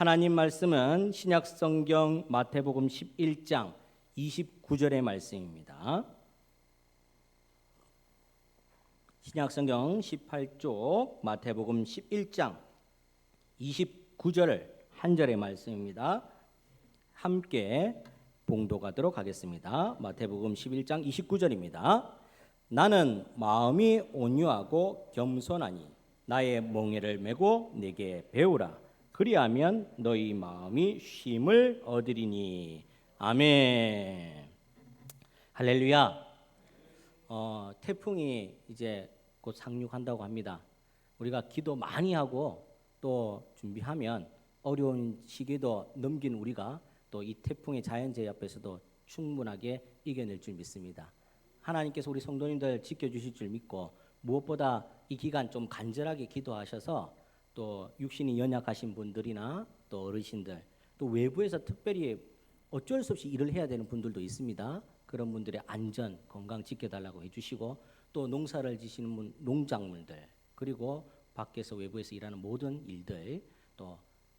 하나님 말씀은 신약성경 마태복음 11장 29절의 말씀입니다. 신약성경 18쪽 마태복음 11장 29절 한 절의 말씀입니다. 함께 봉독하도록 하겠습니다. 마태복음 11장 29절입니다. 나는 마음이 온유하고 겸손하니 나의 멍에를 메고 내게 배우라. 그리하면 너희 마음이 쉼을 얻으리니. 아멘. 할렐루야. 태풍이 이제 곧 상륙한다고 합니다. 우리가 기도 많이 하고 또 준비하면 어려운 시기도 넘긴 우리가 또 이 태풍의 자연재해 앞에서도 충분하게 이겨낼 줄 믿습니다. 하나님께서 우리 성도님들 지켜주실 줄 믿고, 무엇보다 이 기간 좀 간절하게 기도하셔서 또 육신이 연약하신 분들이나 또 어르신들, 또 외부에서 특별히 어쩔 수 없이 일을 해야 되는 분들도 있습니다. 그런 분들의 안전, 건강 지켜달라고 해주시고, 또 농사를 지시는 분, 농작물들, 그리고 밖에서 외부에서 일하는 모든 일들 또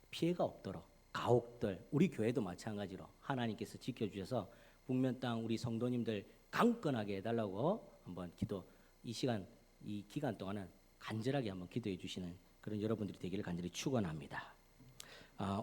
피해가 없도록, 가옥들, 우리 교회도 마찬가지로 하나님께서 지켜주셔서 북면 땅 우리 성도님들 강건하게 해달라고 한번 이 기간 동안은 간절하게 한번 기도해 주시는 그런 여러분들이 되기를 간절히 축원합니다.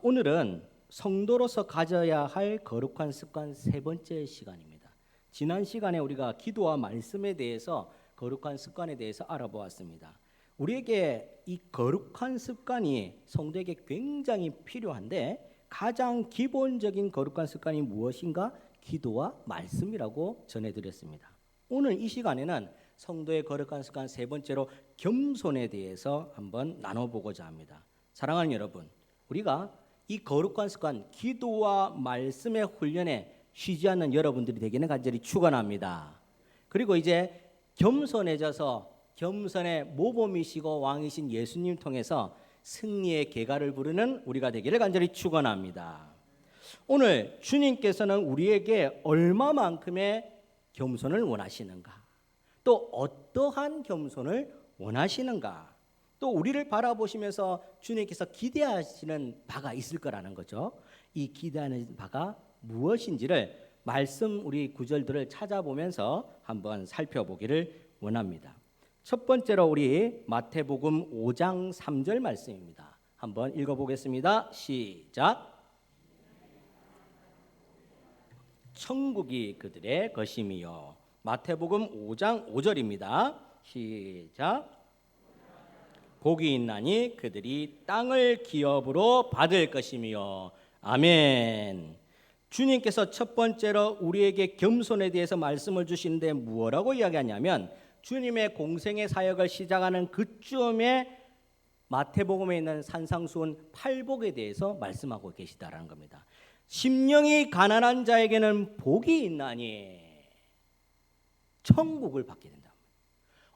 오늘은 성도로서 가져야 할 거룩한 습관 세 번째 시간입니다. 지난 시간에 우리가 기도와 말씀에 대해서, 거룩한 습관에 대해서 알아보았습니다. 우리에게 이 거룩한 습관이 성도에게 굉장히 필요한데, 가장 기본적인 거룩한 습관이 무엇인가? 기도와 말씀이라고 전해드렸습니다. 오늘 이 시간에는 성도의 거룩한 습관 세 번째로 겸손에 대해서 한번 나눠보고자 합니다. 사랑하는 여러분, 우리가 이 거룩한 습관, 기도와 말씀의 훈련에 쉬지 않는 여러분들이 되기는 간절히 축원합니다. 그리고 이제 겸손해져서 겸손의 모범이시고 왕이신 예수님 통해서 승리의 계가를 부르는 우리가 되기를 간절히 축원합니다. 오늘 주님께서는 우리에게 얼마만큼의 겸손을 원하시는가? 또 어떠한 겸손을 원하시는가? 또 우리를 바라보시면서 주님께서 기대하시는 바가 있을 거라는 거죠. 이 기대하는 바가 무엇인지를 말씀 우리 구절들을 찾아보면서 한번 살펴보기를 원합니다. 첫 번째로 우리 마태복음 5장 3절 말씀입니다. 한번 읽어보겠습니다. 시작. 천국이 그들의 것임이요. 마태복음 5장 5절입니다. 시작. 복이 있나니 그들이 땅을 기업으로 받을 것이며. 아멘. 주님께서 첫 번째로 우리에게 겸손에 대해서 말씀을 주시는데 무엇라고 이야기하냐면, 주님의 공생의 사역을 시작하는 그쯤에 마태복음에 있는 산상수훈 팔복에 대해서 말씀하고 계시다라는 겁니다. 심령이 가난한 자에게는 복이 있나니 천국을 받게 된다.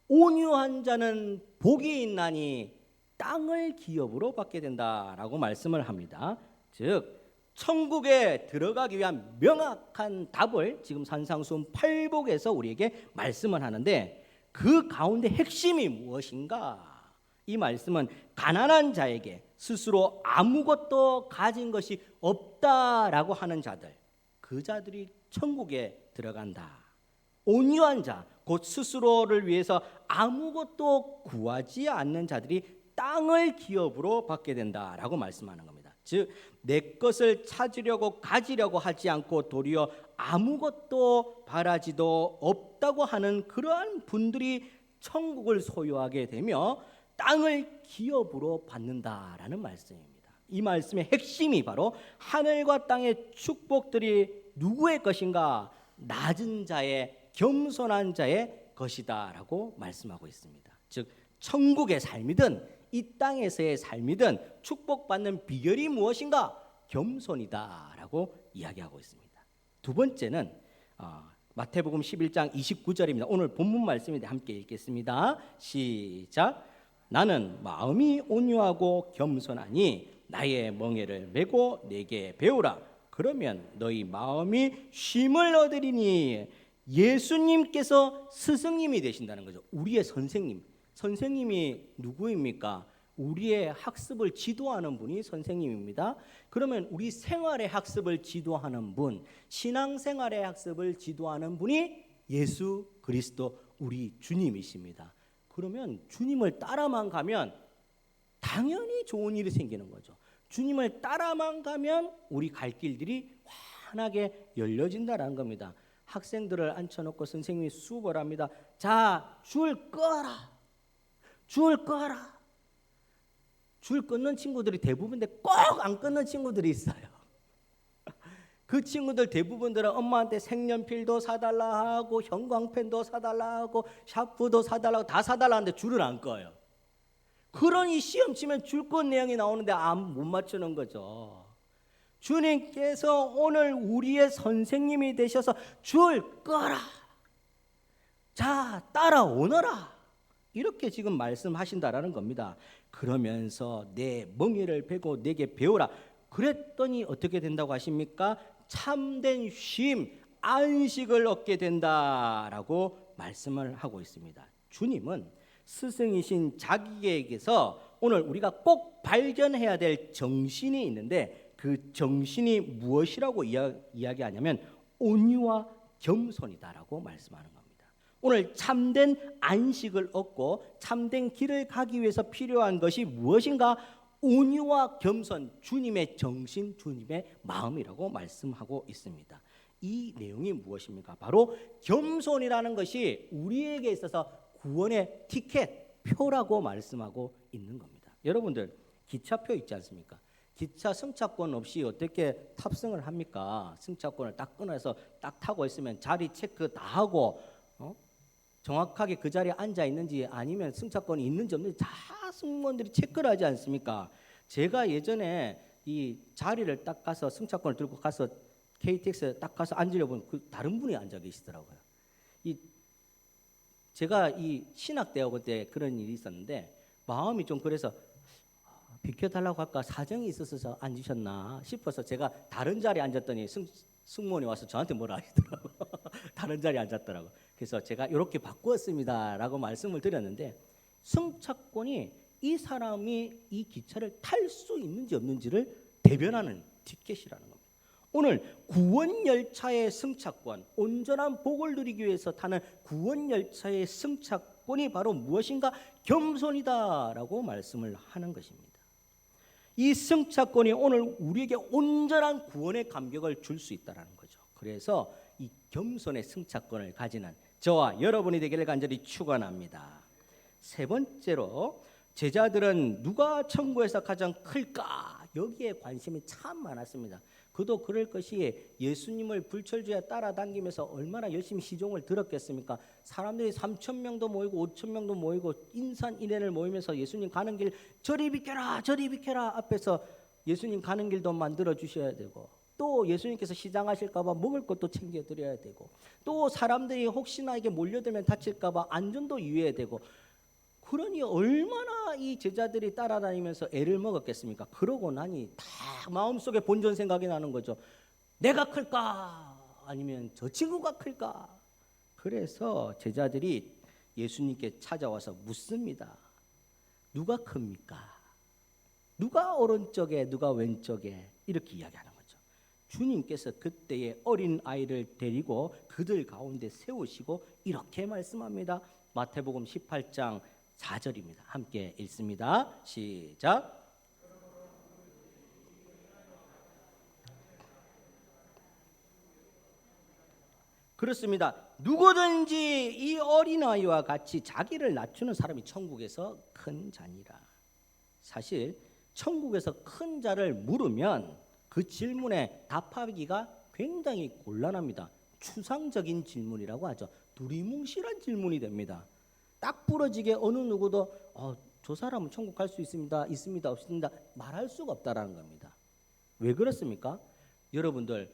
온유한 자는 복이 있나니 땅을 기업으로 받게 된다라고 말씀을 합니다. 즉 천국에 들어가기 위한 명확한 답을 지금 산상수훈 팔복에서 우리에게 말씀을 하는데, 그 가운데 핵심이 무엇인가? 이 말씀은 가난한 자에게 스스로 아무것도 가진 것이 없다라고 하는 자들, 그 자들이 천국에 들어간다. 온유한 자, 곧 스스로를 위해서 아무것도 구하지 않는 자들이 땅을 기업으로 받게 된다라고 말씀하는 겁니다. 즉 내 것을 찾으려고 가지려고 하지 않고 도리어 아무것도 바라지도 없다고 하는 그러한 분들이 천국을 소유하게 되며 땅을 기업으로 받는다라는 말씀입니다. 이 말씀의 핵심이 바로 하늘과 땅의 축복들이 누구의 것인가? 낮은 자의, 겸손한 자의 것이다라고 말씀하고 있습니다. 즉 천국의 삶이든 이 땅에서의 삶이든 축복받는 비결이 무엇인가? 겸손이다라고 이야기하고 있습니다. 두 번째는 마태복음 11장 29절입니다. 오늘 본문 말씀인데 함께 읽겠습니다. 시작. 나는 마음이 온유하고 겸손하니 나의 멍에를 메고 내게 배우라. 그러면 너희 마음이 쉼을 얻으리니. 예수님께서 스승님이 되신다는 거죠. 우리의 선생님. 선생님이 누구입니까? 우리의 학습을 지도하는 분이 선생님입니다. 그러면 우리 생활의 학습을 지도하는 분, 신앙생활의 학습을 지도하는 분이 예수 그리스도 우리 주님이십니다. 그러면 주님을 따라만 가면 당연히 좋은 일이 생기는 거죠. 주님을 따라만 가면 우리 갈 길들이 환하게 열려진다는 겁니다. 학생들을 앉혀놓고 선생님이 수업을 합니다. 자, 줄 꺼라. 줄 꺼라. 줄 끊는 친구들이 대부분인데 꼭 안 끊는 친구들이 있어요. 그 친구들 대부분들은 엄마한테 색연필도 사달라 하고 형광펜도 사달라 하고 샤프도 사달라 하고 다 사달라 하는데 줄을 안 꺼요. 그러니 시험 치면 줄 건 내용이 나오는데 못 맞추는 거죠. 주님께서 오늘 우리의 선생님이 되셔서 줄 꺼라. 자, 따라오너라. 이렇게 지금 말씀하신다라는 겁니다. 그러면서 내 멍에를 베고 내게 배우라. 그랬더니 어떻게 된다고 하십니까? 참된 쉼, 안식을 얻게 된다라고 말씀을 하고 있습니다. 주님은 스승이신 자기에게서 오늘 우리가 꼭 발견해야 될 정신이 있는데 그 정신이 무엇이라고 이야기하냐면 온유와 겸손이다라고 말씀하는 겁니다. 오늘 참된 안식을 얻고 참된 길을 가기 위해서 필요한 것이 무엇인가? 온유와 겸손, 주님의 정신, 주님의 마음이라고 말씀하고 있습니다. 이 내용이 무엇입니까? 바로 겸손이라는 것이 우리에게 있어서 구원의 티켓, 표라고 말씀하고 있는 겁니다. 여러분들 기차표 있지 않습니까? 기차 승차권 없이 어떻게 탑승을 합니까? 승차권을 딱 끊어서 딱 타고 있으면 자리 체크 다 하고 정확하게 그 자리에 앉아 있는지 아니면 승차권이 있는지 없는지 다 승무원들이 체크를 하지 않습니까? 제가 예전에 이 자리를 딱 가서 승차권을 들고 가서 KTX에 딱 가서 앉으려고 보면 그 다른 분이 앉아 계시더라고요. 제가 이 신학대학원 때 그런 일이 있었는데 마음이 좀 그래서 비켜달라고 할까 사정이 있어서 앉으셨나 싶어서 제가 다른 자리에 앉았더니 승무원이 와서 저한테 뭐라 하시더라고요. 다른 자리에 앉았더라고요. 그래서 제가 이렇게 바꾸었습니다 라고 말씀을 드렸는데 승차권이 이 사람이 이 기차를 탈 수 있는지 없는지를 대변하는 티켓이라는 겁니다. 오늘 구원열차의 승차권, 온전한 복을 누리기 위해서 타는 구원열차의 승차권이 바로 무엇인가? 겸손이다라고 말씀을 하는 것입니다. 이 승차권이 오늘 우리에게 온전한 구원의 감격을 줄 수 있다는 거죠. 그래서 이 겸손의 승차권을 가지는 저와 여러분이 되기를 간절히 축원합니다. 세 번째로 제자들은 누가 천국에서 가장 클까? 여기에 관심이 참 많았습니다. 그도 그럴 것이 예수님을 불철주야 따라다니면서 얼마나 열심히 시종을 들었겠습니까? 사람들이 3,000명도 모이고 5,000명도 모이고 인산인해를 모이면서 예수님 가는 길 저리 비켜라 저리 비켜라 앞에서 예수님 가는 길도 만들어 주셔야 되고 또 예수님께서 시장하실까 봐 먹을 것도 챙겨 드려야 되고 또 사람들이 혹시나 이게 몰려들면 다칠까 봐 안전도 유의해야 되고 그러니 얼마나 이 제자들이 따라다니면서 애를 먹었겠습니까? 그러고 나니 다 마음속에 본전 생각이 나는 거죠. 내가 클까? 아니면 저 친구가 클까? 그래서 제자들이 예수님께 찾아와서 묻습니다. 누가 큽니까? 누가 오른쪽에 누가 왼쪽에? 이렇게 이야기하는 거죠. 주님께서 그때의 어린 아이를 데리고 그들 가운데 세우시고 이렇게 말씀합니다. 마태복음 18장 4절입니다. 함께 읽습니다. 시작. 그렇습니다. 누구든지 이 어린아이와 같이 자기를 낮추는 사람이 천국에서 큰 자니라. 사실 천국에서 큰 자를 물으면 그 질문에 답하기가 굉장히 곤란합니다. 추상적인 질문이라고 하죠. 두리뭉실한 질문이 됩니다. 딱 부러지게 어느 누구도 저 사람은 천국 갈 수 있습니다. 있습니다. 없습니다. 말할 수가 없다라는 겁니다. 왜 그렇습니까? 여러분들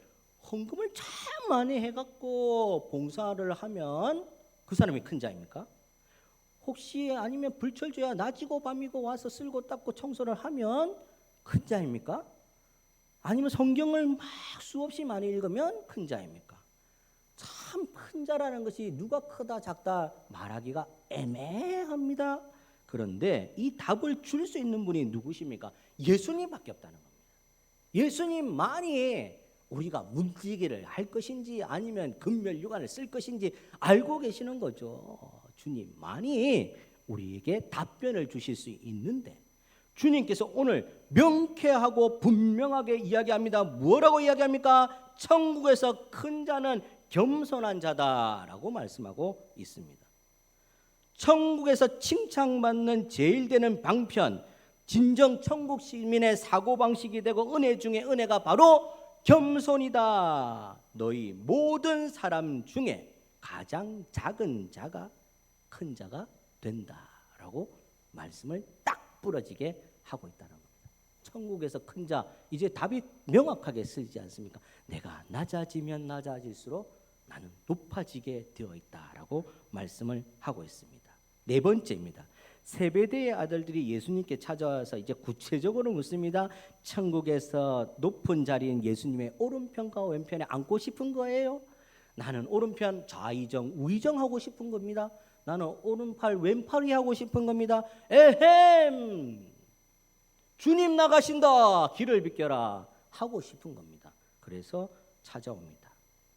헌금을 참 많이 해갖고 봉사를 하면 그 사람이 큰 자입니까? 혹시 아니면 불철주야 낮이고 밤이고 와서 쓸고 닦고 청소를 하면 큰 자입니까? 아니면 성경을 막 수없이 많이 읽으면 큰 자입니까? 참 큰 자라는 것이 누가 크다 작다 말하기가 애매합니다. 그런데 이 답을 줄 수 있는 분이 누구십니까? 예수님밖에 없다는 겁니다. 예수님만이 우리가 문지기를 할 것인지 아니면 금멸유관을 쓸 것인지 알고 계시는 거죠. 주님만이 우리에게 답변을 주실 수 있는데 주님께서 오늘 명쾌하고 분명하게 이야기합니다. 뭐라고 이야기합니까? 천국에서 큰 자는 겸손한 자다라고 말씀하고 있습니다. 천국에서 칭찬받는 제일 되는 방편, 진정 천국 시민의 사고방식이 되고 은혜 중에 은혜가 바로 겸손이다. 너희 모든 사람 중에 가장 작은 자가 큰 자가 된다라고 말씀을 딱 부러지게 하고 있다는 겁니다. 천국에서 큰 자, 이제 답이 명확하게 쓰지 않습니까? 내가 낮아지면 낮아질수록 나는 높아지게 되어 있다라고 말씀을 하고 있습니다. 네 번째입니다. 세베대의 아들들이 예수님께 찾아와서 이제 구체적으로 묻습니다. 천국에서 높은 자리인 예수님의 오른편과 왼편에 앉고 싶은 거예요? 나는 오른편 좌의정 우의정 하고 싶은 겁니다. 나는 오른팔 왼팔이 하고 싶은 겁니다. 에헴, 주님 나가신다, 길을 비켜라 하고 싶은 겁니다. 그래서 찾아옵니다.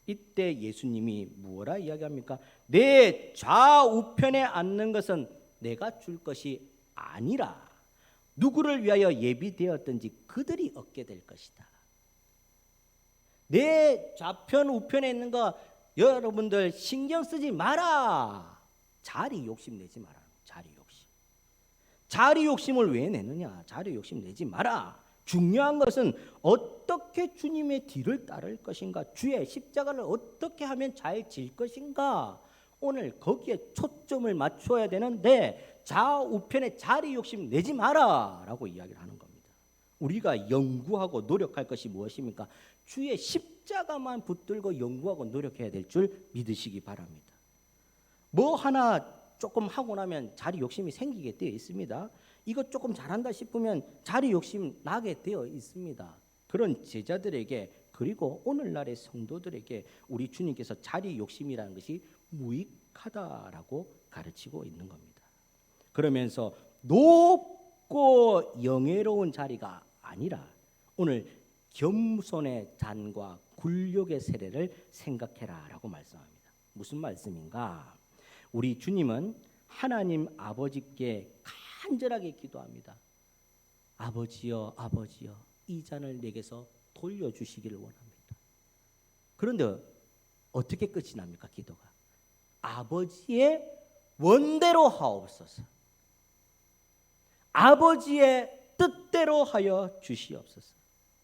이때 예수님이 무엇라 이야기합니까? 내 좌우편에 앉는 것은 내가 줄 것이 아니라 누구를 위하여 예비되었든지 그들이 얻게 될 것이다. 내 좌편 우편에 있는 거 여러분들 신경 쓰지 마라. 자리 욕심 내지 마라. 자리 욕심. 자리 욕심을 왜 내느냐? 자리 욕심 내지 마라. 중요한 것은 어떻게 주님의 뒤를 따를 것인가, 주의 십자가를 어떻게 하면 잘 질 것인가, 오늘 거기에 초점을 맞춰야 되는데 좌우편에 자리 욕심 내지 마라 라고 이야기를 하는 겁니다. 우리가 연구하고 노력할 것이 무엇입니까? 주의 십자가만 붙들고 연구하고 노력해야 될 줄 믿으시기 바랍니다. 뭐 하나 조금 하고 나면 자리 욕심이 생기게 되어 있습니다. 이거 조금 잘한다 싶으면 자리 욕심 나게 되어 있습니다. 그런 제자들에게, 그리고 오늘날의 성도들에게 우리 주님께서 자리 욕심이라는 것이 무익하다라고 가르치고 있는 겁니다. 그러면서 높고 영예로운 자리가 아니라 오늘 겸손의 잔과 굴욕의 세례를 생각해라라고 말씀합니다. 무슨 말씀인가? 우리 주님은 하나님 아버지께 간절하게 기도합니다. 아버지여, 아버지여, 이 잔을 내게서 돌려주시기를 원합니다. 그런데 어떻게 끝이 납니까? 기도가 아버지의 원대로 하옵소서, 아버지의 뜻대로 하여 주시옵소서.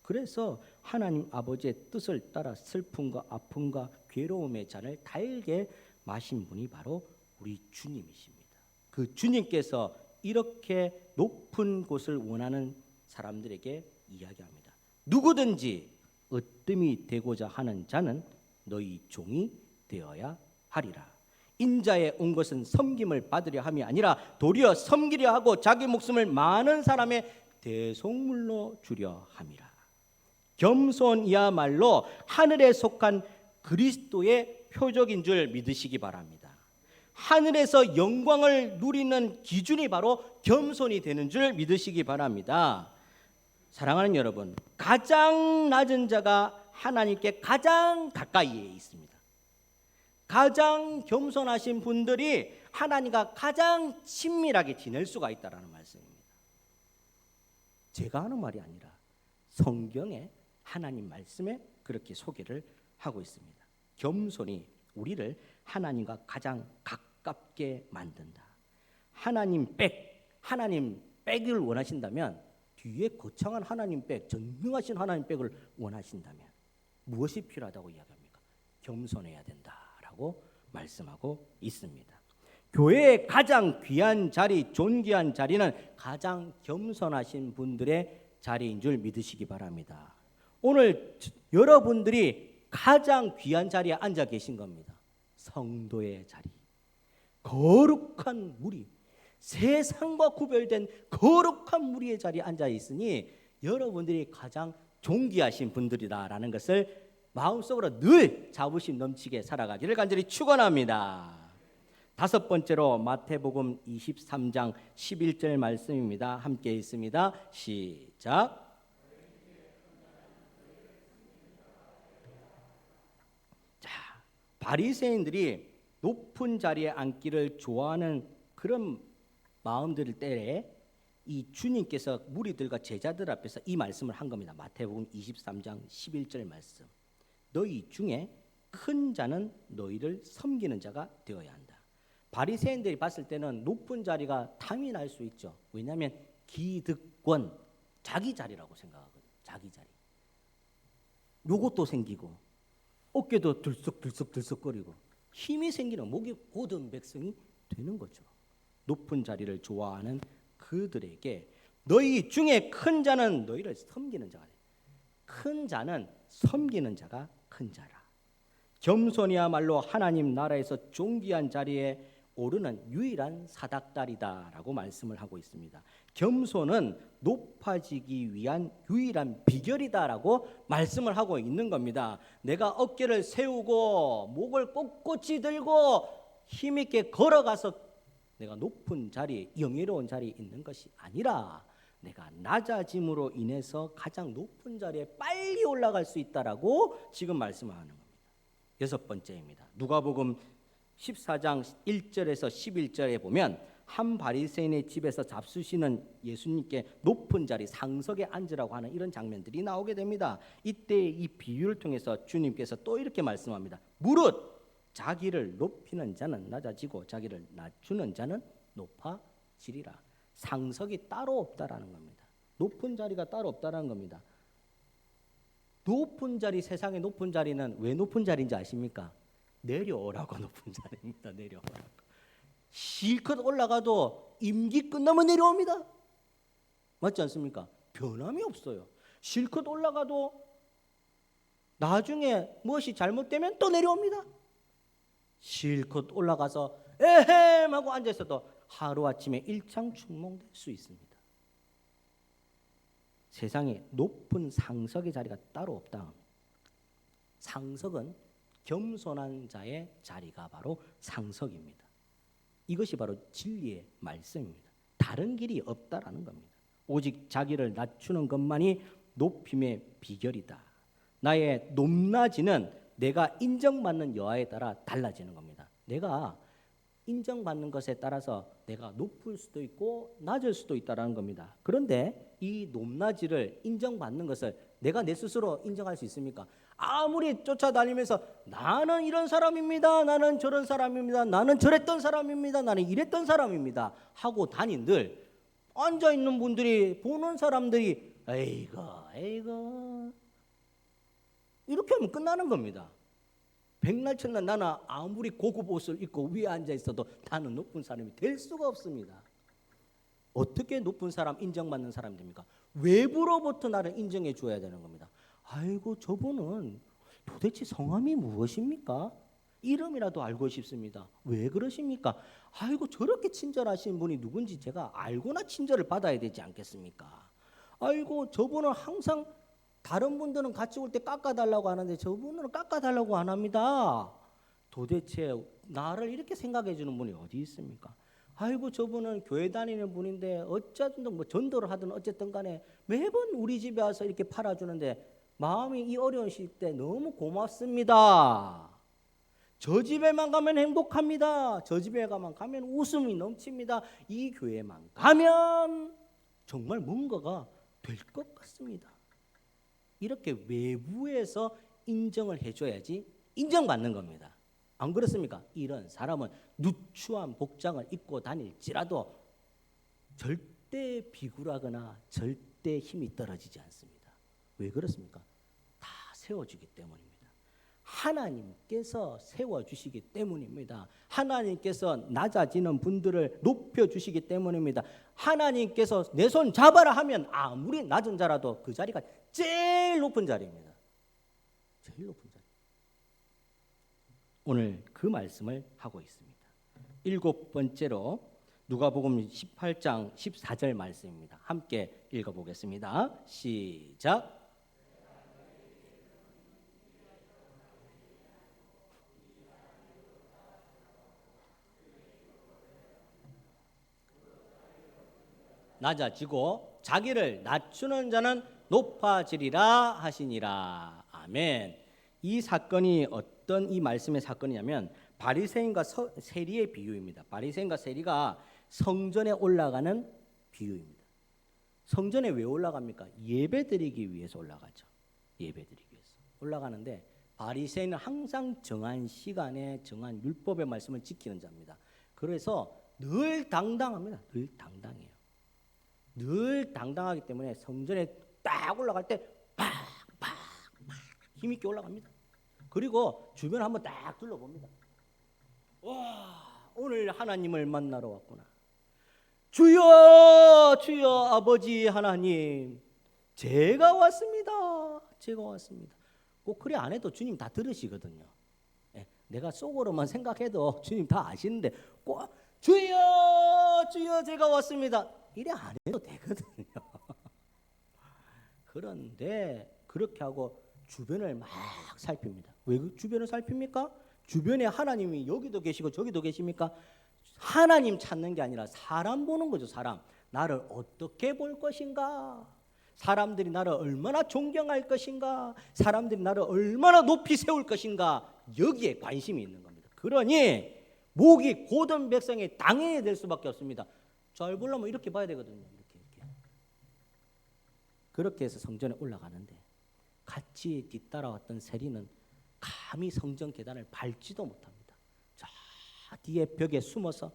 그래서 하나님 아버지의 뜻을 따라 슬픔과 아픔과 괴로움의 잔을 달게 마신 분이 바로 우리 주님이십니다. 그 주님께서 이렇게 높은 곳을 원하는 사람들에게 이야기합니다. 누구든지 으뜸이 되고자 하는 자는 너희 종이 되어야 하리라. 인자에 온 것은 섬김을 받으려 함이 아니라 도리어 섬기려 하고 자기 목숨을 많은 사람의 대속물로 주려 함이라. 겸손이야말로 하늘에 속한 그리스도의 표적인 줄 믿으시기 바랍니다. 하늘에서 영광을 누리는 기준이 바로 겸손이 되는 줄 믿으시기 바랍니다. 사랑하는 여러분, 가장 낮은 자가 하나님께 가장 가까이에 있습니다. 가장 겸손하신 분들이 하나님과 가장 친밀하게 지낼 수가 있다는 말씀입니다. 제가 하는 말이 아니라 성경에 하나님 말씀에 그렇게 소개를 하고 있습니다. 겸손이 우리를 하나님과 가장 가깝게 만든다. 하나님 백을 원하신다면, 뒤에 거창한 하나님 백, 전능하신 하나님 백을 원하신다면 무엇이 필요하다고 이야기합니까? 겸손해야 된다라고 말씀하고 있습니다. 교회의 가장 귀한 자리, 존귀한 자리는 가장 겸손하신 분들의 자리인 줄 믿으시기 바랍니다. 오늘 여러분들이 가장 귀한 자리에 앉아 계신 겁니다. 성도의 자리, 거룩한 무리, 세상과 구별된 거룩한 무리의 자리에 앉아 있으니 여러분들이 가장 존귀하신 분들이다라는 것을 마음속으로 늘 자부심 넘치게 살아가기를 간절히 축원합니다. 다섯 번째로 마태복음 23장 11절 말씀입니다. 함께 있습니다. 시작. 자, 바리새인들이 높은 자리에 앉기를 좋아하는 그런 마음들 때에 이 주님께서 무리들과 제자들 앞에서 이 말씀을 한 겁니다. 마태복음 23장 11절 말씀. 너희 중에 큰 자는 너희를 섬기는 자가 되어야 한다. 바리새인들이 봤을 때는 높은 자리가 탐이 날 수 있죠. 왜냐하면 기득권, 자기 자리라고 생각하거든요. 자기 자리. 요것도 생기고 어깨도 들썩들썩거리고 힘이 생기는 목이 고든 백성이 되는 거죠. 높은 자리를 좋아하는 그들에게 너희 중에 큰 자는 너희를 섬기는 자가 돼. 큰 자는 섬기는 자가 큰 자라. 겸손이야말로 하나님 나라에서 존귀한 자리에 오르는 유일한 사닥다리다라고 말씀을 하고 있습니다. 겸손은 높아지기 위한 유일한 비결이다라고 말씀을 하고 있는 겁니다. 내가 어깨를 세우고 목을 꼿꼿이 들고 힘있게 걸어가서 내가 높은 자리에, 영예로운 자리에 있는 것이 아니라 내가 낮아짐으로 인해서 가장 높은 자리에 빨리 올라갈 수 있다라고 지금 말씀하는 겁니다. 여섯 번째입니다. 누가복음 14장 1절에서 11절에 보면 한 바리새인의 집에서 잡수시는 예수님께 높은 자리 상석에 앉으라고 하는 이런 장면들이 나오게 됩니다. 이때 이 비유를 통해서 주님께서 또 이렇게 말씀합니다. 무릇 자기를 높이는 자는 낮아지고 자기를 낮추는 자는 높아지리라. 상석이 따로 없다라는 겁니다. 높은 자리가 따로 없다라는 겁니다. 높은 자리, 세상의 높은 자리는 왜 높은 자리인지 아십니까? 내려오라고 높은 자리입니다. 내려오라고. 실컷 올라가도 임기 끝나면 내려옵니다. 맞지 않습니까? 변함이 없어요. 실컷 올라가도 나중에 무엇이 잘못되면 또 내려옵니다. 실컷 올라가서 에헴 하고 앉아있어도 하루아침에 일창춘몽될 수 있습니다. 세상에 높은 상석의 자리가 따로 없다. 상석은 겸손한 자의 자리가 바로 상석입니다. 이것이 바로 진리의 말씀입니다. 다른 길이 없다라는 겁니다. 오직 자기를 낮추는 것만이 높임의 비결이다. 나의 높낮이는 내가 인정받는 여하에 따라 달라지는 겁니다. 내가 인정받는 것에 따라서 내가 높을 수도 있고 낮을 수도 있다는 겁니다. 그런데 이 높낮이를 인정받는 것을 내가 내 스스로 인정할 수 있습니까? 아무리 쫓아다니면서 나는 이런 사람입니다. 나는 저런 사람입니다. 나는 저랬던 사람입니다. 나는 이랬던 사람입니다. 하고 다닌들 앉아있는 분들이 보는 사람들이 에이거 이렇게 하면 끝나는 겁니다. 백날 첫날 나는 아무리 고급 옷을 입고 위에 앉아 있어도 나는 높은 사람이 될 수가 없습니다. 어떻게 높은 사람, 인정받는 사람이 됩니까? 외부로부터 나를 인정해 줘야 되는 겁니다. 아이고 저분은 도대체 성함이 무엇입니까? 이름이라도 알고 싶습니다. 왜 그러십니까? 아이고 저렇게 친절하신 분이 누군지 제가 알고나 친절을 받아야 되지 않겠습니까? 아이고 저분은 항상 다른 분들은 같이 올 때 깎아달라고 하는데 저분은 깎아달라고 안 합니다. 도대체 나를 이렇게 생각해 주는 분이 어디 있습니까? 아이고 저분은 교회 다니는 분인데 어쨌든 뭐 전도를 하든 어쨌든 간에 매번 우리 집에 와서 이렇게 팔아주는데 마음이 이 어려운 시대 너무 고맙습니다. 저 집에만 가면 행복합니다. 저 집에만 가면 웃음이 넘칩니다. 이 교회만 가면 정말 뭔가가 될 것 같습니다. 이렇게 외부에서 인정을 해줘야지 인정받는 겁니다. 안 그렇습니까? 이런 사람은 누추한 복장을 입고 다닐지라도 절대 비굴하거나 절대 힘이 떨어지지 않습니다. 왜 그렇습니까? 다 세워주기 때문입니다. 하나님께서 세워주시기 때문입니다. 하나님께서 낮아지는 분들을 높여주시기 때문입니다. 하나님께서 내 손 잡아라 하면 아무리 낮은 자라도 그 자리가 제일 높은 자리입니다. 제일 높은 자리. 오늘 그 말씀을 하고 있습니다. 일곱 번째로 누가복음 18장 14절 말씀입니다. 함께 읽어보겠습니다. 시작. 낮아지고 자기를 낮추는 자는 높아지리라 하시니라. 아멘. 이 사건이 어떤 이 말씀의 사건이냐면 바리새인과 세리의 비유입니다. 바리새인과 세리가 성전에 올라가는 비유입니다. 성전에 왜 올라갑니까? 예배드리기 위해서 올라가죠. 예배드리기 위해서 올라가는데 바리새인은 항상 정한 시간에 정한 율법의 말씀을 지키는 자입니다. 그래서 늘 당당합니다. 늘 당당해요. 늘 당당하기 때문에 성전에 딱 올라갈 때 팍팍 힘있게 올라갑니다. 그리고 주변을 한번 딱 둘러봅니다. 와, 오늘 하나님을 만나러 왔구나. 주여 주여 아버지 하나님, 제가 왔습니다. 제가 왔습니다. 꼭 그래 안 해도 주님 다 들으시거든요. 내가 속으로만 생각해도 주님 다 아시는데 꼭 주여 주여 제가 왔습니다 이래 안 해도 되거든요. 그런데 그렇게 하고 주변을 막 살핍니다. 왜 주변을 살핍니까? 주변에 하나님이 여기도 계시고 저기도 계십니까? 하나님 찾는 게 아니라 사람 보는 거죠. 사람. 나를 어떻게 볼 것인가? 사람들이 나를 얼마나 존경할 것인가? 사람들이 나를 얼마나 높이 세울 것인가? 여기에 관심이 있는 겁니다. 그러니 목이 고든 백성이 당연히 될 수밖에 없습니다. 잘 보려면 이렇게 봐야 되거든요. 이렇게. 그렇게 해서 성전에 올라가는데 같이 뒤따라왔던 세리는 감히 성전 계단을 밟지도 못합니다. 저 뒤에 벽에 숨어서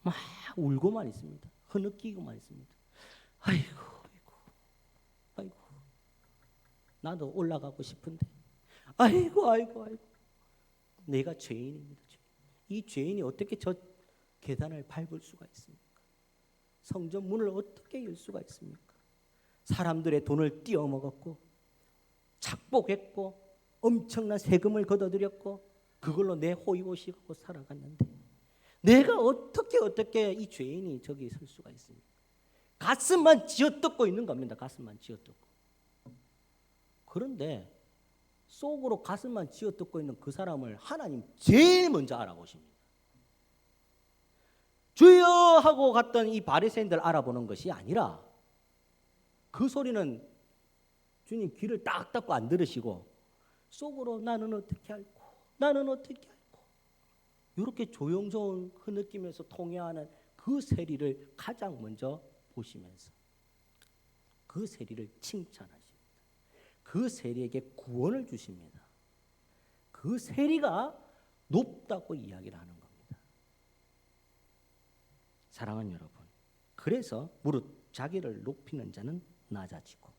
막 울고만 있습니다. 흐느끼고만 있습니다. 아이고 나도 올라가고 싶은데 아이고 내가 죄인입니다. 이 죄인이 어떻게 저 계단을 밟을 수가 있습니까? 성전 문을 어떻게 열 수가 있습니까? 사람들의 돈을 띄어먹었고 착복했고 엄청난 세금을 걷어들였고 그걸로 내 호의호식하고 살아갔는데 내가 어떻게 이 죄인이 저기 설 수가 있습니까? 가슴만 쥐어뜯고 있는 겁니다. 가슴만 쥐어뜯고. 그런데 속으로 가슴만 쥐어뜯고 있는 그 사람을 하나님 제일 먼저 알아보십니다. 주여 하고 갔던 이 바리새인들 알아보는 것이 아니라 그 소리는 주님 귀를 딱 닫고 안 들으시고 속으로 나는 어떻게 알고 이렇게 조용조용 흐느끼면서 통회하는 그 세리를 가장 먼저 보시면서 그 세리를 칭찬하십니다. 그 세리에게 구원을 주십니다. 그 세리가 높다고 이야기를 하는 겁니다. 사랑하는 여러분, 그래서 무릇 자기를 높이는 자는 낮아지고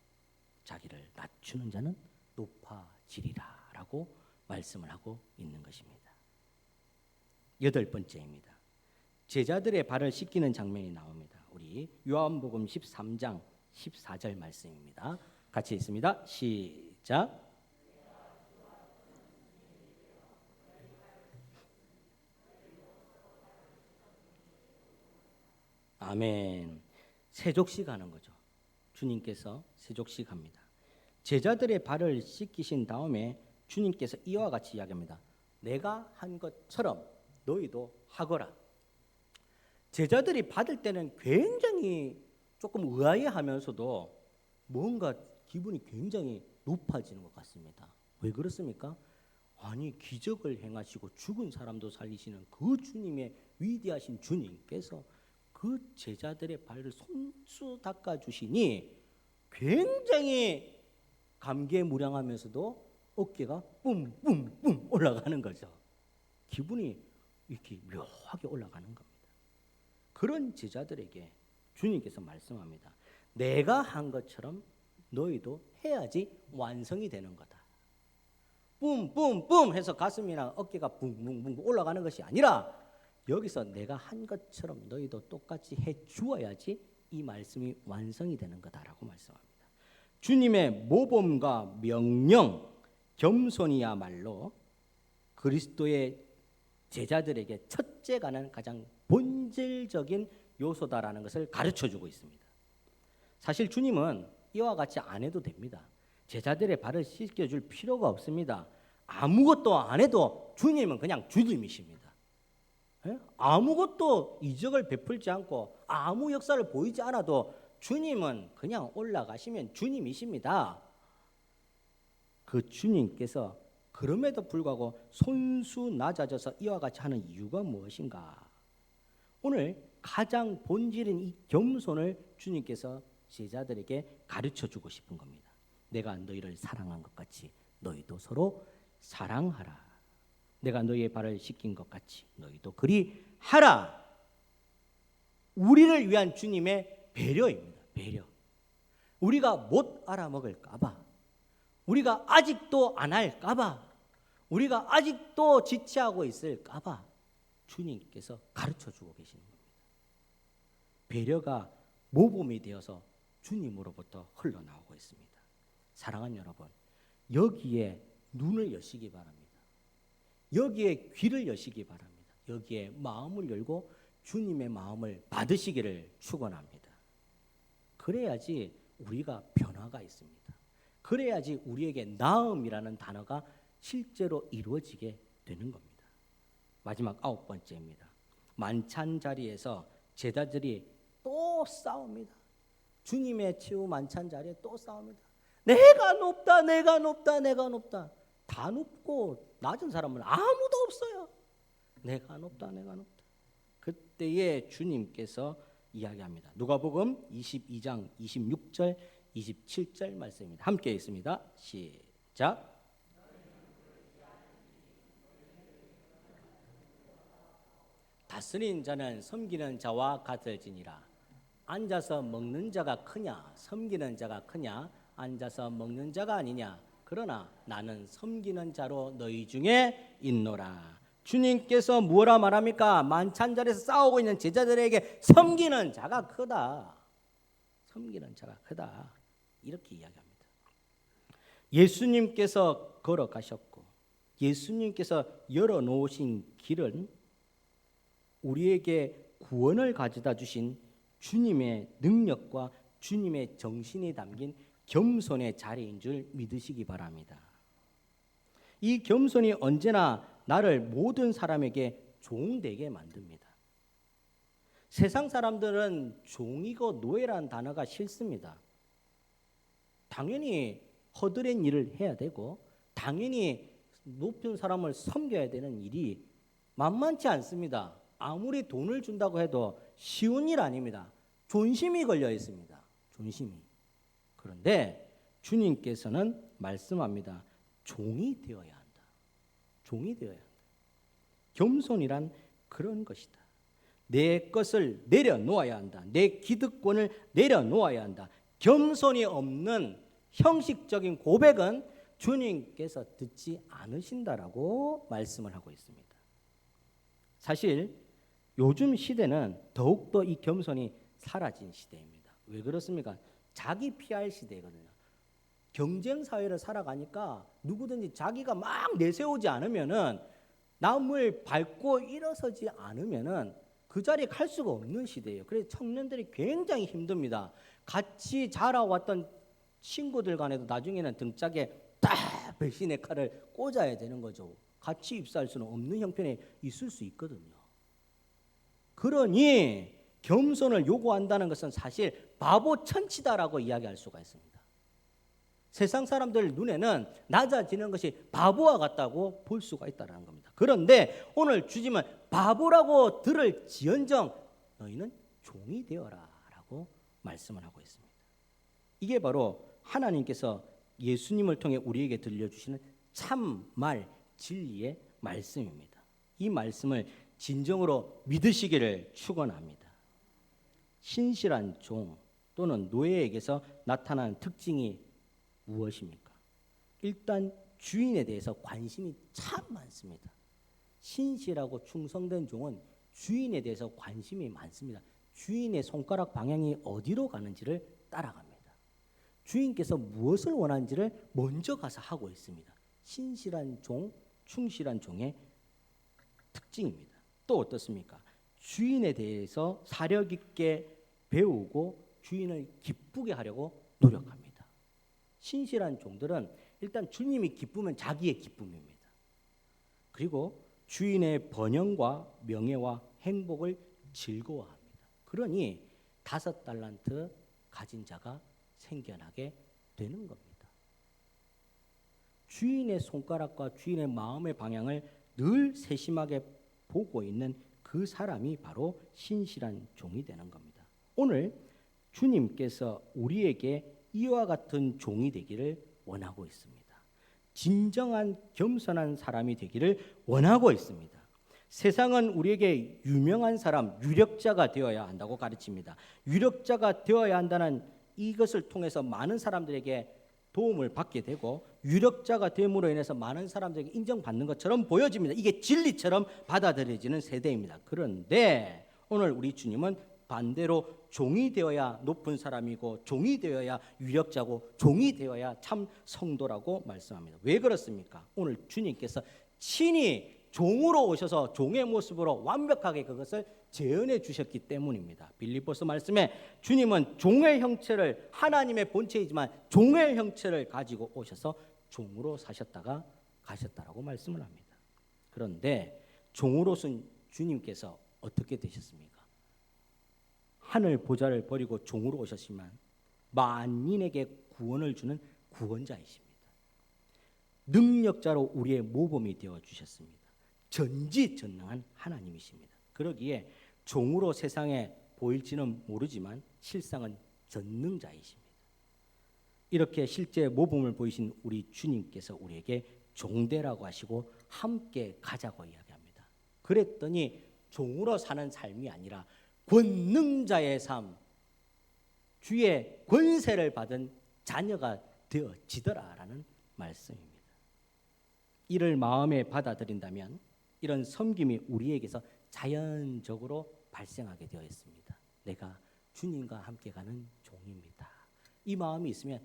자기를 낮추는 자는 높아지리라 라고 말씀을 하고 있는 것입니다. 8번째입니다. 제자들의 발을 씻기는 장면이 나옵니다. 우리 요한복음 13장 14절 말씀입니다. 같이 읽습니다. 시작. 아멘. 세족식 하는 거죠. 주님께서 세족식 합니다. 제자들의 발을 씻기신 다음에 주님께서 이와 같이 이야기합니다. 내가 한 것처럼 너희도 하거라. 제자들이 받을 때는 굉장히 조금 의아해하면서도 뭔가 기분이 굉장히 높아지는 것 같습니다. 왜 그렇습니까? 아니 기적을 행하시고 죽은 사람도 살리시는 그 주님의 위대하신 주님께서 그 제자들의 발을 손수 닦아주시니 굉장히 감개무량하면서도 어깨가 뿜뿜뿜 올라가는 거죠. 기분이 이렇게 묘하게 올라가는 겁니다. 그런 제자들에게 주님께서 말씀합니다. 내가 한 것처럼 너희도 해야지 완성이 되는 거다. 뿜뿜뿜 해서 가슴이나 어깨가 붕붕붕 올라가는 것이 아니라 여기서 내가 한 것처럼 너희도 똑같이 해 주어야지 이 말씀이 완성이 되는 거다라고 말씀합니다. 주님의 모범과 명령, 겸손이야말로 그리스도의 제자들에게 첫째 가는 가장 본질적인 요소다라는 것을 가르쳐주고 있습니다. 사실 주님은 이와 같이 안 해도 됩니다. 제자들의 발을 씻겨줄 필요가 없습니다. 아무것도 안 해도 주님은 그냥 주님이십니다. 아무것도 이적을 베풀지 않고 아무 역사를 보이지 않아도 주님은 그냥 올라가시면 주님이십니다. 그 주님께서 그럼에도 불구하고 손수 낮아져서 이와 같이 하는 이유가 무엇인가? 오늘 가장 본질인 이 겸손을 주님께서 제자들에게 가르쳐주고 싶은 겁니다. 내가 너희를 사랑한 것 같이 너희도 서로 사랑하라. 내가 너희의 발을 씻긴 것 같이 너희도 그리 하라. 우리를 위한 주님의 배려입니다. 배려. 우리가 못 알아먹을까 봐, 우리가 아직도 안 할까 봐, 우리가 아직도 지체하고 있을까 봐 주님께서 가르쳐주고 계시는 겁니다. 배려가 모범이 되어서 주님으로부터 흘러나오고 있습니다. 사랑하는 여러분, 여기에 눈을 여시기 바랍니다. 여기에 귀를 여시기 바랍니다. 여기에 마음을 열고 주님의 마음을 받으시기를 축원합니다. 그래야지 우리가 변화가 있습니다. 그래야지 우리에게 나음이라는 단어가 실제로 이루어지게 되는 겁니다. 마지막 9번째입니다. 만찬 자리에서 제자들이 또 싸웁니다. 주님의 최후 만찬 자리에 또 싸웁니다. 내가 높다, 내가 높다, 내가 높다. 다 높고 낮은 사람은 아무도 없어요. 내가 높다, 내가 높다. 그때에 주님께서 이야기합니다. 누가복음 22장 26절 27절 말씀입니다. 함께 읽습니다. 시작. 다스린 자는 섬기는 자와 같을지니라. 앉아서 먹는 자가 크냐 섬기는 자가 크냐. 앉아서 먹는 자가 아니냐. 그러나 나는 섬기는 자로 너희 중에 있노라. 주님께서 뭐라 말합니까? 만찬 자리에서 싸우고 있는 제자들에게 섬기는 자가 크다. 섬기는 자가 크다. 이렇게 이야기합니다. 예수님께서 걸어가셨고 예수님께서 열어놓으신 길은 우리에게 구원을 가져다 주신 주님의 능력과 주님의 정신이 담긴 겸손의 자리인 줄 믿으시기 바랍니다. 이 겸손이 언제나 나를 모든 사람에게 종되게 만듭니다. 세상 사람들은 종이고 노예라는 단어가 싫습니다. 당연히 허드렛 일을 해야 되고 당연히 높은 사람을 섬겨야 되는 일이 만만치 않습니다. 아무리 돈을 준다고 해도 쉬운 일 아닙니다. 존심이 걸려 있습니다. 존심이. 그런데 주님께서는 말씀합니다. 종이 되어야 한다. 종이 되어야 한다. 겸손이란 그런 것이다. 내 것을 내려놓아야 한다. 내 기득권을 내려놓아야 한다. 겸손이 없는 형식적인 고백은 주님께서 듣지 않으신다라고 말씀을 하고 있습니다. 사실 요즘 시대는 더욱더 이 겸손이 사라진 시대입니다. 왜 그렇습니까? 자기 PR 시대거든요. 경쟁 사회를 살아가니까 누구든지 자기가 막 내세우지 않으면은 남을 밟고 일어서지 않으면은 그 자리에 갈 수가 없는 시대예요. 그래서 청년들이 굉장히 힘듭니다. 같이 자라왔던 친구들 간에도 나중에는 등짝에 딱 배신의 칼을 꽂아야 되는 거죠. 같이 입사할 수는 없는 형편에 있을 수 있거든요. 그러니 겸손을 요구한다는 것은 사실 바보 천치다라고 이야기할 수가 있습니다. 세상 사람들 눈에는 낮아지는 것이 바보와 같다고 볼 수가 있다는 겁니다. 그런데 오늘 주님은 바보라고 들을지언정 너희는 종이 되어라 라고 말씀을 하고 있습니다. 이게 바로 하나님께서 예수님을 통해 우리에게 들려주시는 참말 진리의 말씀입니다. 이 말씀을 진정으로 믿으시기를 축원합니다. 신실한 종 또는 노예에게서 나타나는 특징이 무엇입니까? 일단 주인에 대해서 관심이 참 많습니다. 신실하고 충성된 종은 주인에 대해서 관심이 많습니다. 주인의 손가락 방향이 어디로 가는지를 따라갑니다. 주인께서 무엇을 원하는지를 먼저 가서 하고 있습니다. 신실한 종, 충실한 종의 특징입니다. 또 어떻습니까? 주인에 대해서 사력 있게 배우고 주인을 기쁘게 하려고 노력합니다. 신실한 종들은 일단 주님이 기쁘면 자기의 기쁨입니다. 그리고 주인의 번영과 명예와 행복을 즐거워합니다. 그러니 5달란트 가진 자가 생겨나게 되는 겁니다. 주인의 손가락과 주인의 마음의 방향을 늘 세심하게 보고 있는 그 사람이 바로 신실한 종이 되는 겁니다. 오늘 주님께서 우리에게 이와 같은 종이 되기를 원하고 있습니다. 진정한 겸손한 사람이 되기를 원하고 있습니다. 세상은 우리에게 유명한 사람, 유력자가 되어야 한다고 가르칩니다. 유력자가 되어야 한다는 이것을 통해서 많은 사람들에게 도움을 받게 되고 유력자가 됨으로 인해서 많은 사람들에게 인정받는 것처럼 보여집니다. 이게 진리처럼 받아들여지는 세대입니다. 그런데 오늘 우리 주님은 반대로 종이 되어야 높은 사람이고 종이 되어야 유력자고 종이 되어야 참 성도라고 말씀합니다. 왜 그렇습니까? 오늘 주님께서 친히 종으로 오셔서 종의 모습으로 완벽하게 그것을 재현해 주셨기 때문입니다. 빌립보서 말씀에 주님은 종의 형체를 하나님의 본체이지만 종의 형체를 가지고 오셔서 종으로 사셨다가 가셨다라고 말씀을 합니다. 그런데 종으로 쓴 주님께서 어떻게 되셨습니까? 하늘 보좌를 버리고 종으로 오셨지만 만인에게 구원을 주는 구원자이십니다. 능력자로 우리의 모범이 되어 주셨습니다. 전지전능한 하나님이십니다. 그러기에 종으로 세상에 보일지는 모르지만 실상은 전능자이십니다. 이렇게 실제 모범을 보이신 우리 주님께서 우리에게 종되라고 하시고 함께 가자고 이야기합니다. 그랬더니 종으로 사는 삶이 아니라 권능자의 삶, 주의 권세를 받은 자녀가 되어지더라라는 말씀입니다. 이를 마음에 받아들인다면 이런 섬김이 우리에게서 자연적으로 발생하게 되어 있습니다. 내가 주님과 함께 가는 종입니다. 이 마음이 있으면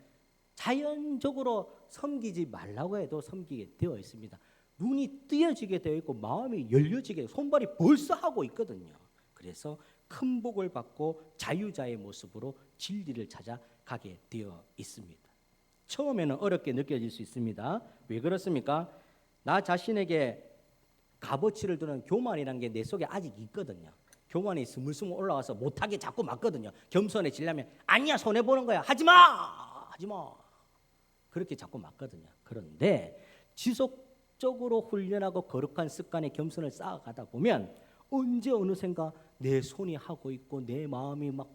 자연적으로 섬기지 말라고 해도 섬기게 되어 있습니다. 눈이 뜨여지게 되어 있고 마음이 열려지게 손발이 벌써 하고 있거든요. 그래서 큰 복을 받고 자유자의 모습으로 진리를 찾아가게 되어 있습니다. 처음에는 어렵게 느껴질 수 있습니다. 왜 그렇습니까? 나 자신에게 값어치를 두는 교만이라는 게 내 속에 아직 있거든요. 교만이 스물스물 올라와서 못하게 자꾸 막거든요. 겸손해지려면 아니야, 손해보는 거야, 하지마 그렇게 자꾸 막거든요. 그런데 지속적으로 훈련하고 거룩한 습관의 겸손을 쌓아가다 보면 언제 어느샌가 내 손이 하고 있고 내 마음이 막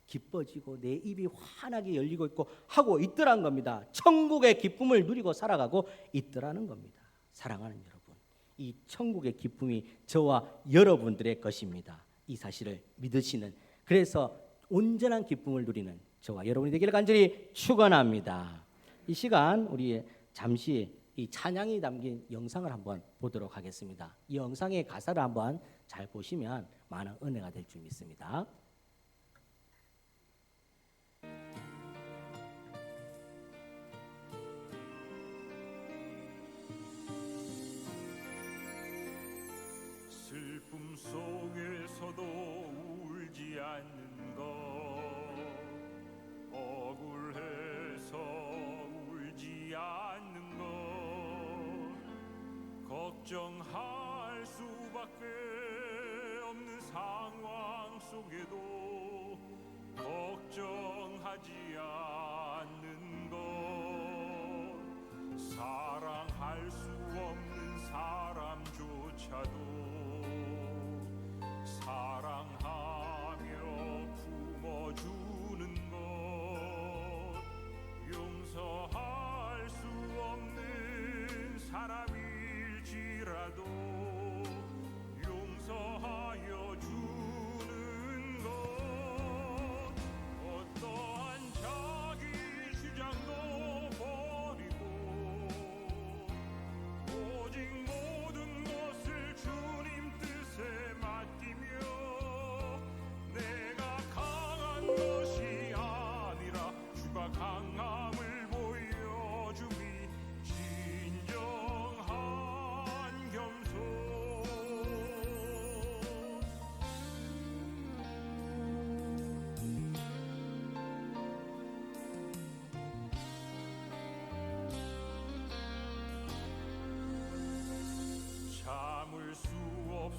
기뻐지고 내 입이 환하게 열리고 있고 하고 있더라는 겁니다. 천국의 기쁨을 누리고 살아가고 있더라는 겁니다. 사랑하는 여러분, 이 천국의 기쁨이 저와 여러분들의 것입니다. 이 사실을 믿으시는, 그래서 온전한 기쁨을 누리는 저와 여러분이 되기를 간절히 축원합니다. 이 시간 우리 잠시 이 찬양이 담긴 영상을 한번 보도록 하겠습니다. 이 영상의 가사를 한번 잘 보시면 많은 은혜가 될 줄 믿습니다. 슬픔 속에서도 울지 않는 것, 억울해서 울지 않는 것, 걱정할 수밖에 없는 상황 속에도 걱정하지 않는 것, 사랑할 수 없는 사람조차도 사랑하며 품어주는 것, 용서할 수 없는 사람일지라도 용서하여 주는 것, 어떠한 적이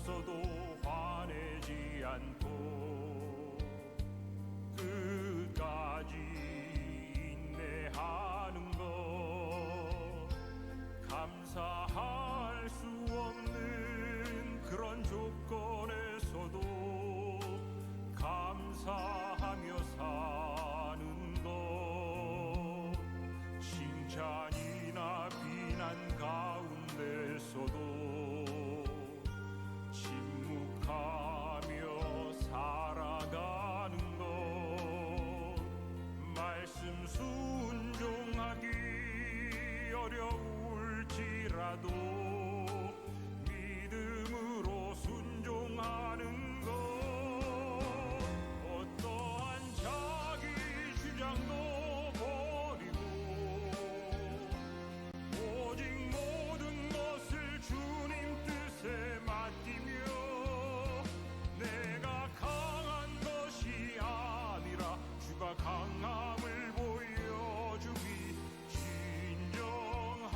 있어도 화내지 않고 끝까지 인내하는 것, 감사할 수 없는 그런 조건에서도 감사하며 사는 것, 칭찬이나 비난 가운데서도 침묵하며 살아가는 것, 말씀 순종하기 어려울지라도 믿음으로 순종하는 것, 어떠한 자기 주장도 버리고 오직 모든 것을 주님 뜻에 맡기며 내가 강한 것이 아니라 주가 강함을 보여주기 진정한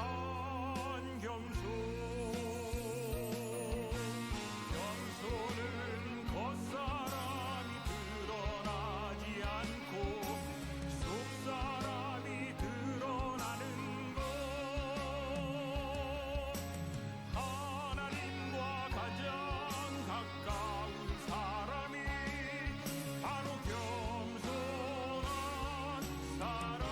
겸손. 겸손은 겉사람이 드러나지 않고 속사람이 드러나는 것, 하나님과 가장 가까운 사람이 바로 겸손한 사람.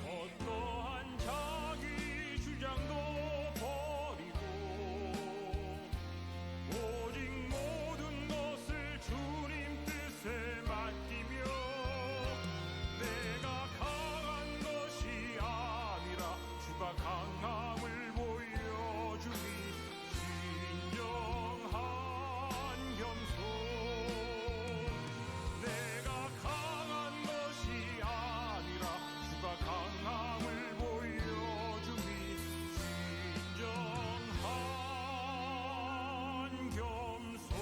어떠한 자기 주장도 버리고 오직 모든 것을 주님 뜻에 맡기며 내가 강한 것이 아니라 주가 강함을 보여주니 진정한 겸손. 내가 강한 것이 아니라 주가 강함을 보여주니 진정한 겸손.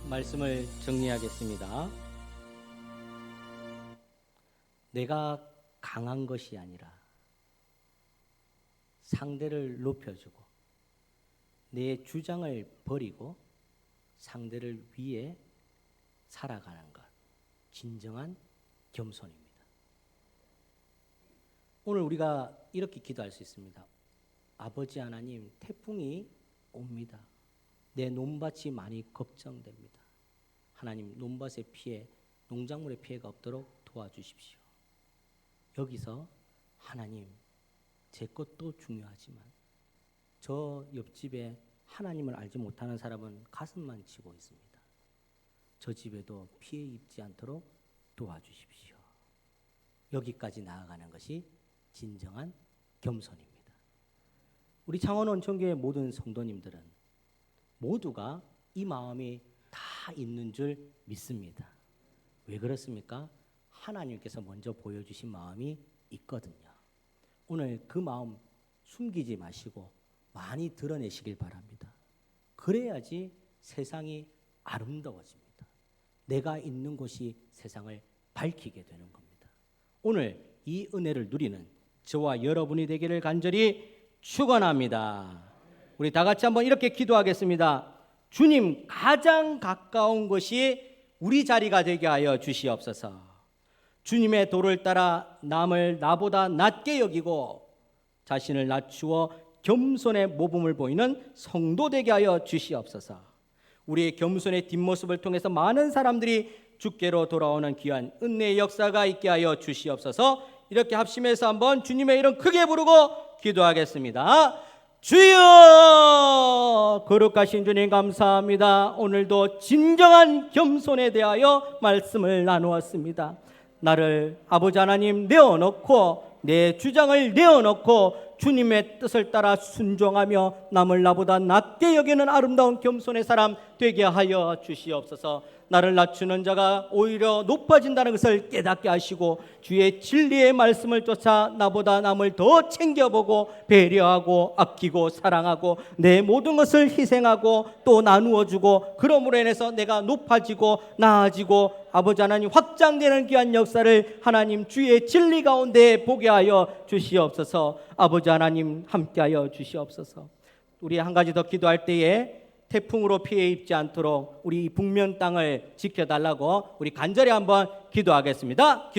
말씀을 정리하겠습니다. 내가 강한 것이 아니라 상대를 높여주고 내 주장을 버리고 상대를 위해 살아가는 것, 진정한 겸손입니다. 오늘 우리가 이렇게 기도할 수 있습니다. 아버지 하나님, 태풍이 옵니다. 내 논밭이 많이 걱정됩니다. 하나님, 논밭의 피해, 농작물의 피해가 없도록 도와주십시오. 여기서 하나님, 제 것도 중요하지만 저 옆집에 하나님을 알지 못하는 사람은 가슴만 치고 있습니다. 저 집에도 피해 입지 않도록 도와주십시오. 여기까지 나아가는 것이 진정한 겸손입니다. 우리 창원원 전교의 모든 성도님들은 모두가 이 마음이 다 있는 줄 믿습니다. 왜 그렇습니까? 하나님께서 먼저 보여주신 마음이 있거든요. 오늘 그 마음 숨기지 마시고 많이 드러내시길 바랍니다. 그래야지 세상이 아름다워집니다. 내가 있는 곳이 세상을 밝히게 되는 겁니다. 오늘 이 은혜를 누리는 저와 여러분이 되기를 간절히 축원합니다. 우리 다 같이 한번 이렇게 기도하겠습니다. 주님 가장 가까운 것이 우리 자리가 되게 하여 주시옵소서. 주님의 도를 따라 남을 나보다 낮게 여기고 자신을 낮추어 겸손의 모범을 보이는 성도 되게 하여 주시옵소서. 우리의 겸손의 뒷모습을 통해서 많은 사람들이 주께로 돌아오는 귀한 은혜의 역사가 있게 하여 주시옵소서. 이렇게 합심해서 한번 주님의 이름 크게 부르고 기도하겠습니다. 주여, 거룩하신 주님 감사합니다. 오늘도 진정한 겸손에 대하여 말씀을 나누었습니다. 나를 아버지 하나님 내어놓고 내 주장을 내어놓고 주님의 뜻을 따라 순종하며 남을 나보다 낮게 여기는 아름다운 겸손의 사람 되게 하여 주시옵소서. 나를 낮추는 자가 오히려 높아진다는 것을 깨닫게 하시고 주의 진리의 말씀을 쫓아 나보다 남을 더 챙겨보고 배려하고 아끼고 사랑하고 내 모든 것을 희생하고 또 나누어주고 그러므로 인해서 내가 높아지고 나아지고 아버지 하나님 확장되는 귀한 역사를 하나님 주의 진리 가운데 보게 하여 주시옵소서. 아버지 하나님 함께하여 주시옵소서. 우리 한 가지 더 기도할 때에 태풍으로 피해 입지 않도록 우리 북면 땅을 지켜달라고 우리 간절히 한번 기도하겠습니다.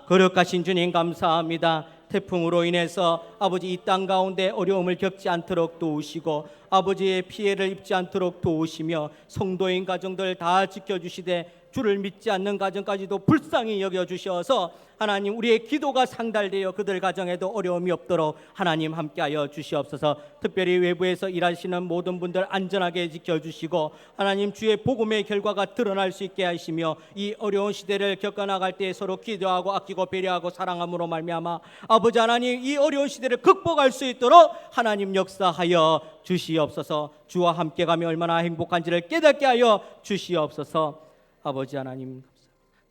거룩하신 주님 감사합니다. 태풍으로 인해서 아버지 이 땅 가운데 어려움을 겪지 않도록 도우시고 아버지의 피해를 입지 않도록 도우시며 성도인 가정들 다 지켜주시되 주를 믿지 않는 가정까지도 불쌍히 여겨주셔서 하나님 우리의 기도가 상달되어 그들 가정에도 어려움이 없도록 하나님 함께하여 주시옵소서. 특별히 외부에서 일하시는 모든 분들 안전하게 지켜주시고 하나님 주의 복음의 결과가 드러날 수 있게 하시며 이 어려운 시대를 겪어나갈 때 서로 기도하고 아끼고 배려하고 사랑함으로 말미암아 아버지 하나님 이 어려운 시대를 극복할 수 있도록 하나님 역사하여 주시옵소서. 주와 함께 가며 얼마나 행복한지를 깨닫게 하여 주시옵소서. 아버지 하나님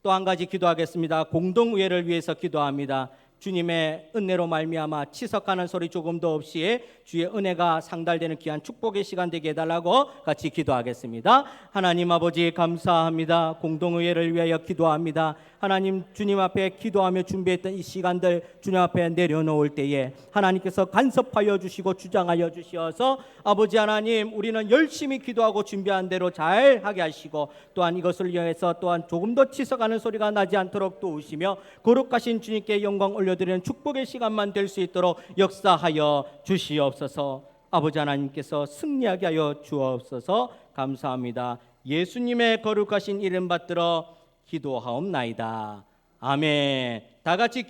또 한 가지 기도하겠습니다. 공동의회를 위해서 기도합니다. 주님의 은혜로 말미암아 치석하는 소리 조금도 없이 주의 은혜가 상달되는 귀한 축복의 시간 되게 해달라고 같이 기도하겠습니다. 하나님 아버지 감사합니다. 공동의회를 위하여 기도합니다. 하나님 주님 앞에 기도하며 준비했던 이 시간들 주님 앞에 내려놓을 때에 하나님께서 간섭하여 주시고 주장하여 주시어서 아버지 하나님 우리는 열심히 기도하고 준비한 대로 잘 하게 하시고 또한 이것을 위해서 또한 조금 더 치석하는 소리가 나지 않도록 도우시며 거룩하신 주님께 영광 올려드리는 축복의 시간만 될 수 있도록 역사하여 주시옵소서. 아버지 하나님께서 승리하게 하여 주옵소서. 감사합니다. 예수님의 거룩하신 이름 받들어 기도하옵나이다. 아멘. 다 같이